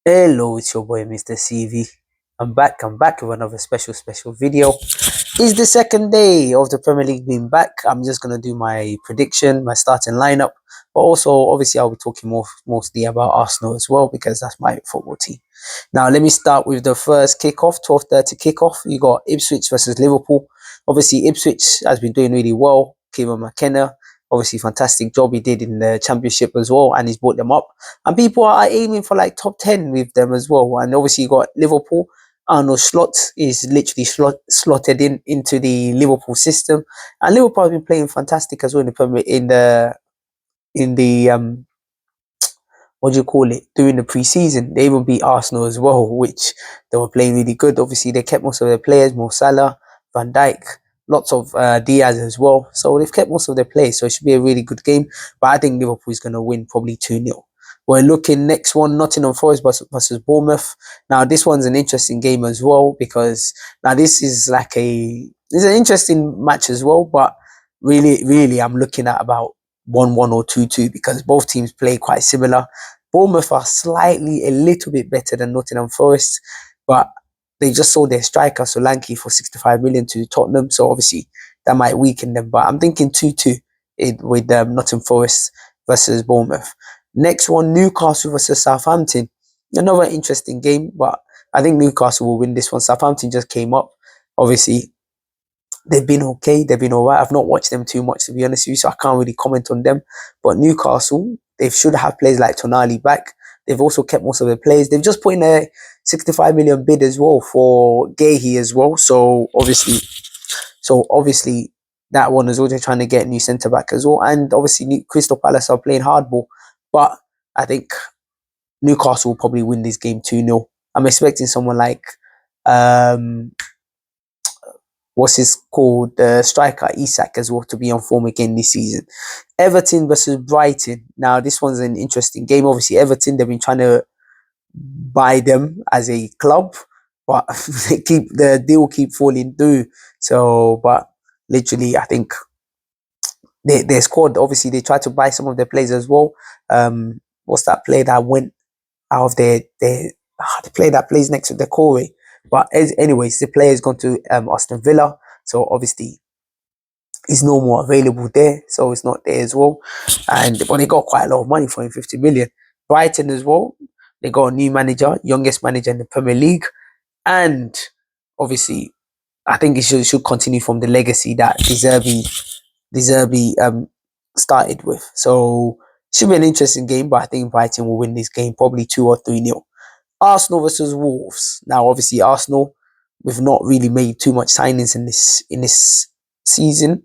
Hello, it's your boy Mr. CV. I'm back with another special video. It's the second day of the Premier League being back. I'm just gonna do my prediction, my starting lineup, but also obviously I'll be talking mostly about Arsenal as well because that's my football team. Now let me start with the first kickoff, 12:30 kickoff. You got Ipswich versus Liverpool. Obviously Ipswich has been doing really well. Kieran McKenna, obviously fantastic job he did in the championship as well, and he's brought them up. And people are aiming for like top 10 with them as well. And obviously, you got Liverpool. Arnold Slot is literally slotted into the Liverpool system, and Liverpool have been playing fantastic as well in the what do you call it, during the pre-season. They even beat Arsenal as well, which they were playing really good. Obviously, they kept most of their players: Mo Salah, Van Dijk, lots of Diaz as well. So they've kept most of their players. So it should be a really good game. But I think Liverpool is going to win probably 2-0. We're looking next one, Nottingham Forest versus Bournemouth. Now this one's an interesting game as well because now this is an interesting match as well. But really, I'm looking at about 1-1 or 2-2 because both teams play quite similar. Bournemouth are slightly a little bit better than Nottingham Forest, but they just sold their striker Solanke for 65 million to Tottenham, so obviously that might weaken them. But I'm thinking 2-2 with Nottingham Forest versus Bournemouth. Next one, Newcastle versus Southampton. Another interesting game, but I think Newcastle will win this one. Southampton just came up. Obviously, they've been okay. They've been all right. I've not watched them too much, to be honest with you, so I can't really comment on them. But Newcastle, they should have players like Tonali back. They've also kept most of their players. They've just put in a 65 million bid as well for Gahey as well. So obviously, that one is also trying to get a new centre back as well. And obviously, Crystal Palace are playing hardball. But I think Newcastle will probably win this game 2-0. I'm expecting someone like um, what's his called, the striker Isak as well to be on form again this season. Everton versus Brighton. Now this one's an interesting game. Obviously Everton, they've been trying to buy them as a club, but the deal keep falling through. So, but literally, I think their squad. Obviously, they tried to buy some of their players as well. What's that player that went out of the player that plays next to the Corey? But anyways, the player has gone to Aston Villa. So obviously is no more available there, so it's not there as well. And but they got quite a lot of money for him, 50 million. Brighton as well, they got a new manager, youngest manager in the Premier League, and obviously, I think it should continue from the legacy that De Zerbi started with. So it should be an interesting game, but I think Brighton will win this game probably 2 or 3-0. Arsenal versus Wolves. Now, obviously, Arsenal, we've not really made too much signings in this season.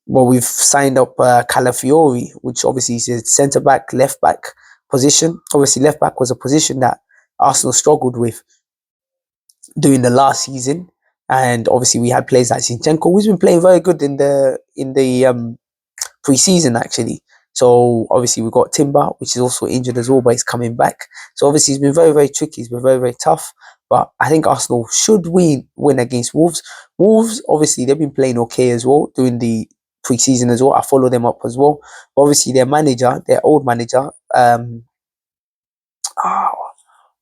Well, we've signed up Calafiori, which obviously is a centre back, left back position. Obviously, left back was a position that Arsenal struggled with during the last season, and obviously we had players like Zinchenko, who's been playing very good in the pre-season actually. So obviously we've got Timber, which is also injured as well, but he's coming back. So obviously he's been very tricky. He's been very tough. But I think Arsenal should win against Wolves. Wolves, obviously, they've been playing okay as well during the pre-season as well. I follow them up as well. But obviously, their old manager, oh,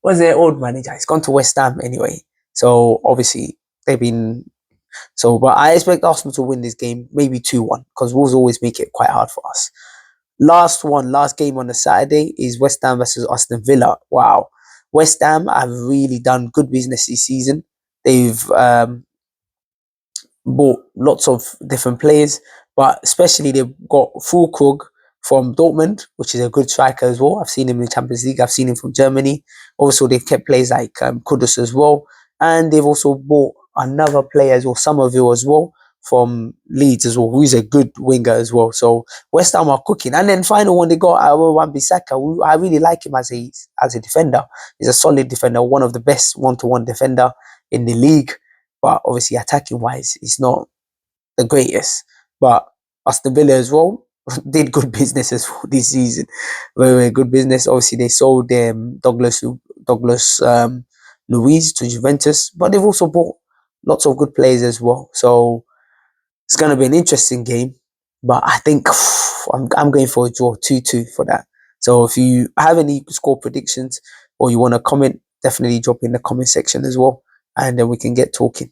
what's their old manager? He's gone to West Ham anyway. So obviously they've been but I expect Arsenal to win this game, maybe 2-1, because Wolves always make it quite hard for us. Last game on the Saturday is West Ham versus Aston Villa. Wow. West Ham have really done good business this season. They've bought lots of different players, but especially they've got Fulkrug from Dortmund, which is a good striker as well. I've seen him in the Champions League. I've seen him from Germany. Also, they've kept players like Kudus as well. And they've also bought another player as well, Somerville as well, from Leeds as well, who's a good winger as well. So West Ham are cooking. And then final one, they got Wan-Bissaka, who I really like him as a defender. He's a solid defender, one of the best one-to-one defender in the league. But obviously, attacking wise, he's not the greatest. But Aston Villa as well did good business as well this season. Very good business. Obviously, they sold Douglas Luiz to Juventus, but they've also bought lots of good players as well. So it's going to be an interesting game. But I think I'm going for a draw 2-2 for that. So if you have any score predictions, or you want to comment, definitely drop in the comment section as well, and then we can get talking.